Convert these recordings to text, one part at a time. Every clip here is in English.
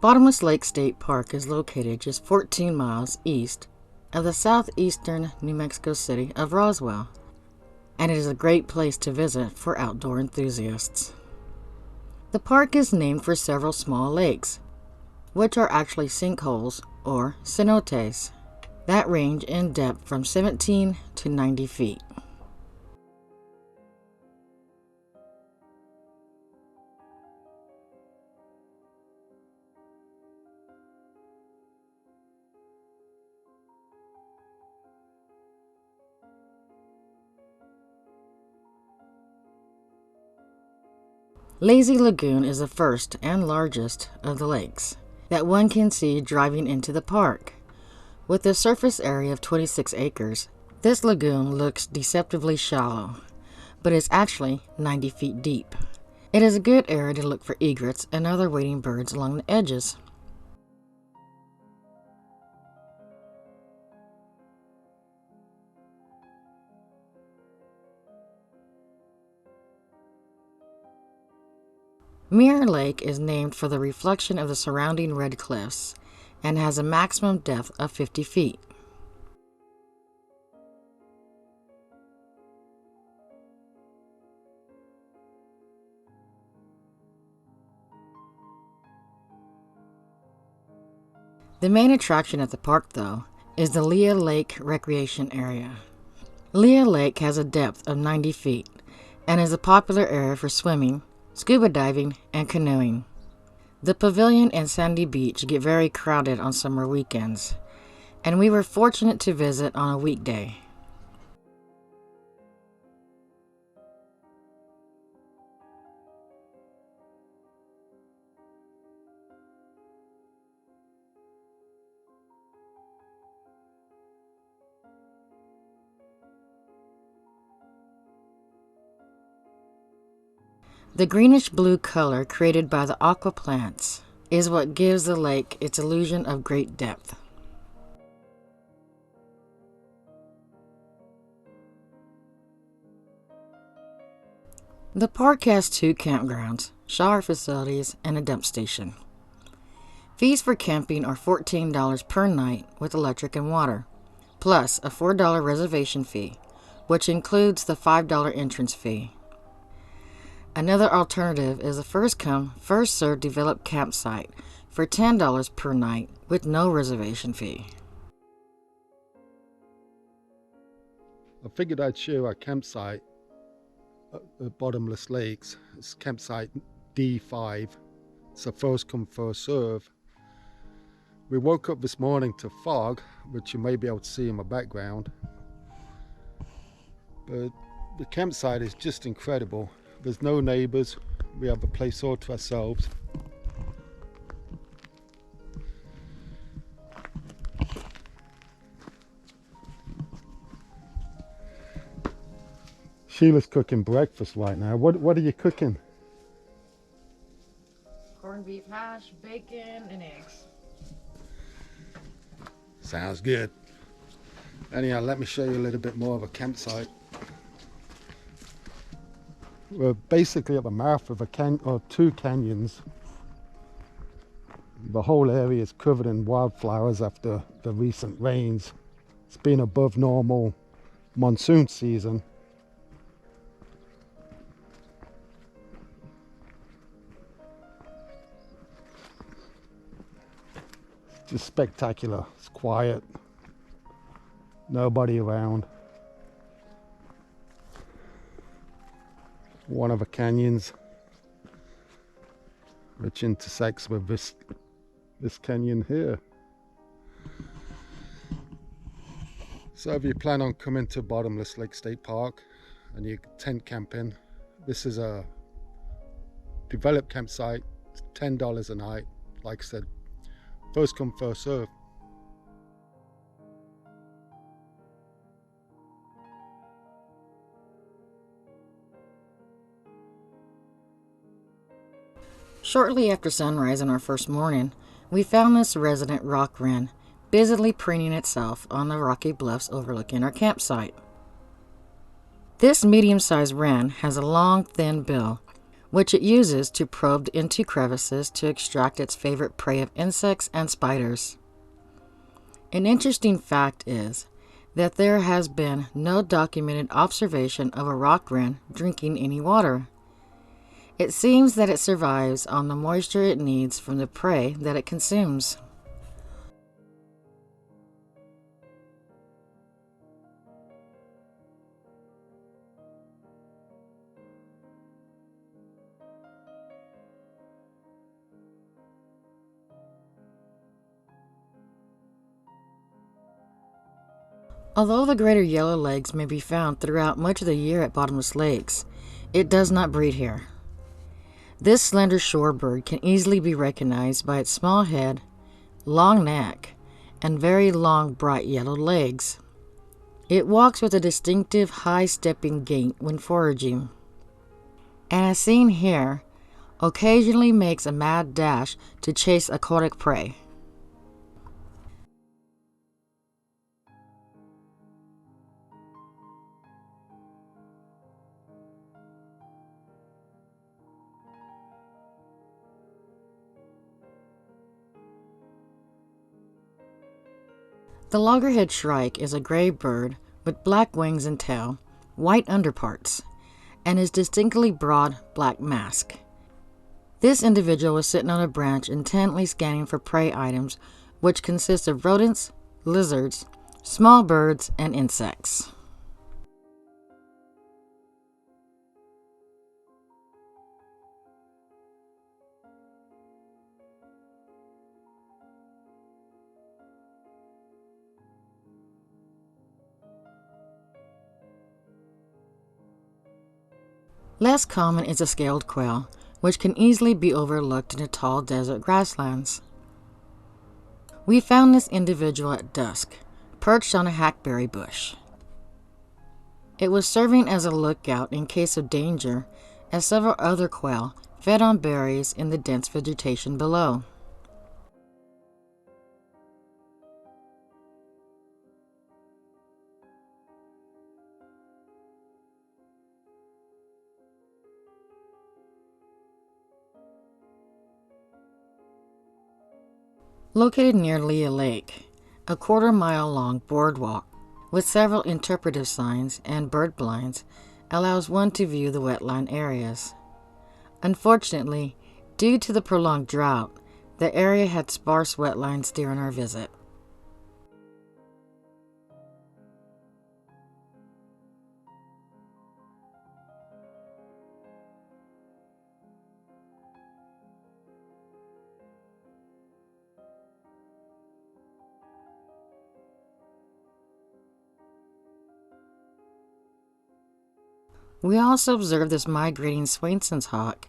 Bottomless Lakes State Park is located just 14 miles east of the southeastern New Mexico city of Roswell, and it is a great place to visit for outdoor enthusiasts. The park is named for several small lakes, which are actually sinkholes or cenotes that range in depth from 17 to 90 feet. Lazy Lagoon is the first and largest of the lakes that one can see driving into the park. With a surface area of 26 acres, this lagoon looks deceptively shallow, but is actually 90 feet deep. It is a good area to look for egrets and other wading birds along the edges. Mirror Lake is named for the reflection of the surrounding red cliffs and has a maximum depth of 50 feet. The main attraction at the park, though, is the Leah Lake Recreation Area. Leah Lake has a depth of 90 feet and is a popular area for swimming, scuba diving, and canoeing. The pavilion and sandy beach get very crowded on summer weekends, and we were fortunate to visit on a weekday. The greenish-blue color created by the aqua plants is what gives the lake its illusion of great depth. The park has 2 campgrounds, shower facilities, and a dump station. Fees for camping are $14 per night with electric and water, plus a $4 reservation fee, which includes the $5 entrance fee. Another alternative is a first-come, first-served developed campsite for $10 per night with no reservation fee. I figured I'd show our campsite at Bottomless Lakes. It's campsite D5. It's a first come, first serve. We woke up this morning to fog, which you may be able to see in my background. But the campsite is just incredible. There's no neighbors. We have the place all to ourselves. Sheila's cooking breakfast right now. What are you cooking? Corned beef hash, bacon, and eggs. Sounds good. Anyhow, let me show you a little bit more of a campsite. We're basically at the mouth of a 2 canyons. The whole area is covered in wildflowers after the recent rains. It's been above normal monsoon season. It's just spectacular. It's quiet. Nobody around. One of the canyons which intersects with this canyon here. So if you plan on coming to Bottomless Lakes State Park and you're tent camping, this is a developed campsite. It's $10 a night. Like I said, first come, first serve. Shortly after sunrise on our first morning, we found this resident rock wren busily preening itself on the rocky bluffs overlooking our campsite. This medium-sized wren has a long, thin bill which it uses to probe into crevices to extract its favorite prey of insects and spiders. An interesting fact is that there has been no documented observation of a rock wren drinking any water. It seems that it survives on the moisture it needs from the prey that it consumes. Although the greater yellow legs may be found throughout much of the year at bottomless lakes, it does not breed here. This slender shorebird can easily be recognized by its small head, long neck, and very long bright yellow legs. It walks with a distinctive high-stepping gait when foraging, and as seen here, occasionally makes a mad dash to chase aquatic prey. The loggerhead shrike is a gray bird with black wings and tail, white underparts, and his distinctly broad black mask. This individual was sitting on a branch intently scanning for prey items, which consist of rodents, lizards, small birds, and insects. Less common is a scaled quail, which can easily be overlooked in the tall desert grasslands. We found this individual at dusk, perched on a hackberry bush. It was serving as a lookout in case of danger, as several other quail fed on berries in the dense vegetation below. Located near Lea Lake, a quarter-mile-long boardwalk with several interpretive signs and bird blinds allows one to view the wetland areas. Unfortunately, due to the prolonged drought, the area had sparse wetlands during our visit. We also observed this migrating Swainson's hawk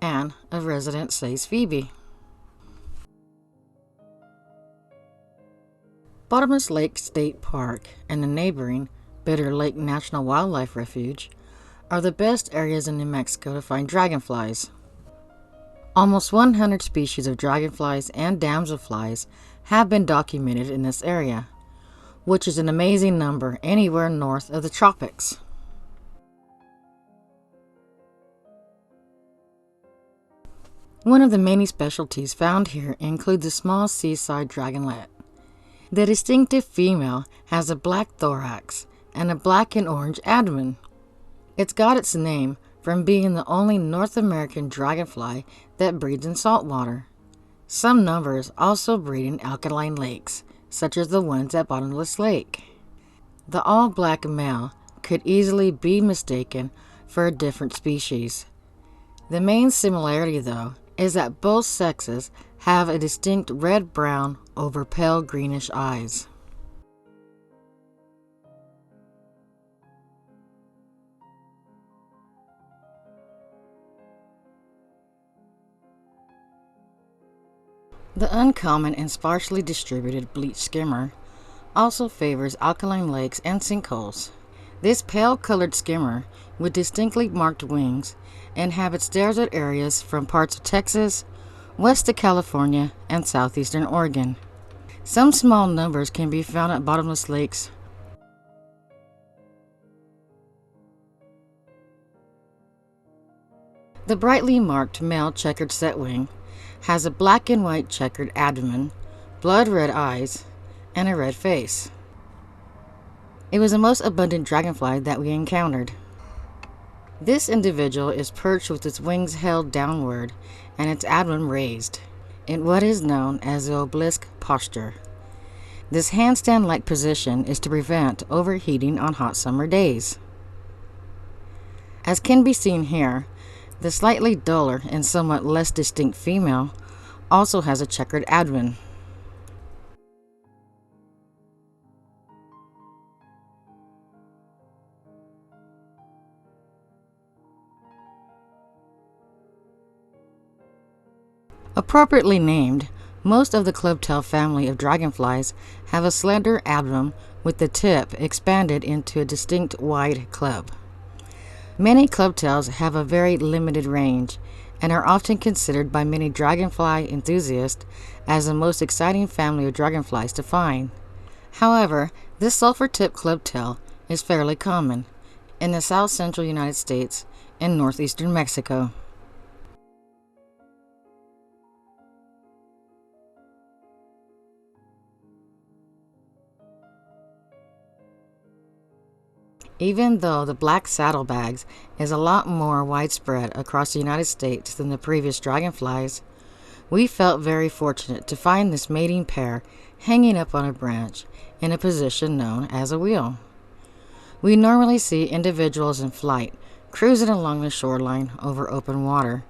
and a resident says Phoebe. Bottomless Lakes State Park and the neighboring Bitter Lake National Wildlife Refuge are the best areas in New Mexico to find dragonflies. Almost 100 species of dragonflies and damselflies have been documented in this area, which is an amazing number anywhere north of the tropics. One of the many specialties found here includes the small seaside dragonlet. The distinctive female has a black thorax and a black and orange abdomen. It's got its name from being the only North American dragonfly that breeds in saltwater. Some numbers also breed in alkaline lakes, such as the ones at Bottomless Lake. The all-black male could easily be mistaken for a different species. The main similarity, though, is that both sexes have a distinct red-brown over pale greenish eyes. The uncommon and sparsely distributed bleached skimmer also favors alkaline lakes and sinkholes. This pale-colored skimmer with distinctly marked wings inhabits desert areas from parts of Texas, west to California, and southeastern Oregon. Some small numbers can be found at bottomless lakes. The brightly marked male checkered setwing has a black and white checkered abdomen, blood red eyes, and a red face. It was the most abundant dragonfly that we encountered. This individual is perched with its wings held downward and its abdomen raised, in what is known as the obelisk posture. This handstand-like position is to prevent overheating on hot summer days. As can be seen here, the slightly duller and somewhat less distinct female also has a checkered abdomen. Appropriately named, most of the clubtail family of dragonflies have a slender abdomen with the tip expanded into a distinct wide club. Many clubtails have a very limited range and are often considered by many dragonfly enthusiasts as the most exciting family of dragonflies to find. However, this sulfur-tip clubtail is fairly common in the south-central United States and northeastern Mexico. Even though the black saddlebags is a lot more widespread across the United States than the previous dragonflies, we felt very fortunate to find this mating pair hanging up on a branch in a position known as a wheel. We normally see individuals in flight cruising along the shoreline over open water,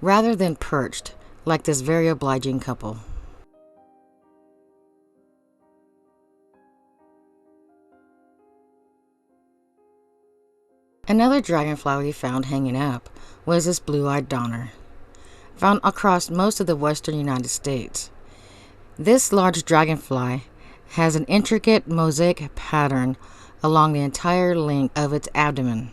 rather than perched like this very obliging couple. Another dragonfly we found hanging up was this blue-eyed donner, found across most of the western United States. This large dragonfly has an intricate mosaic pattern along the entire length of its abdomen.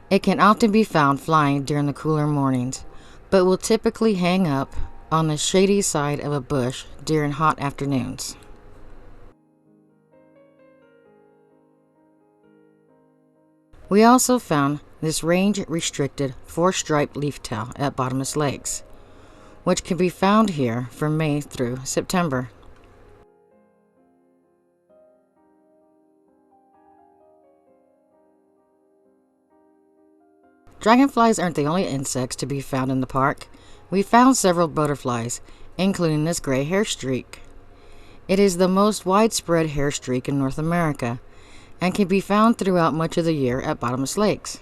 It can often be found flying during the cooler mornings, but will typically hang up on the shady side of a bush during hot afternoons. We also found this range-restricted four-striped leaftail at Bottomless Lakes, which can be found here from May through September. Dragonflies aren't the only insects to be found in the park. We found several butterflies, including this gray hair streak. It is the most widespread hair streak in North America, and can be found throughout much of the year at Bottomless Lakes.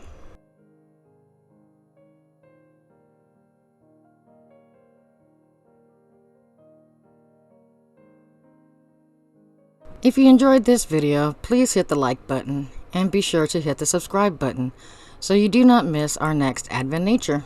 If you enjoyed this video, please hit the like button and be sure to hit the subscribe button so you do not miss our next Adven Nature.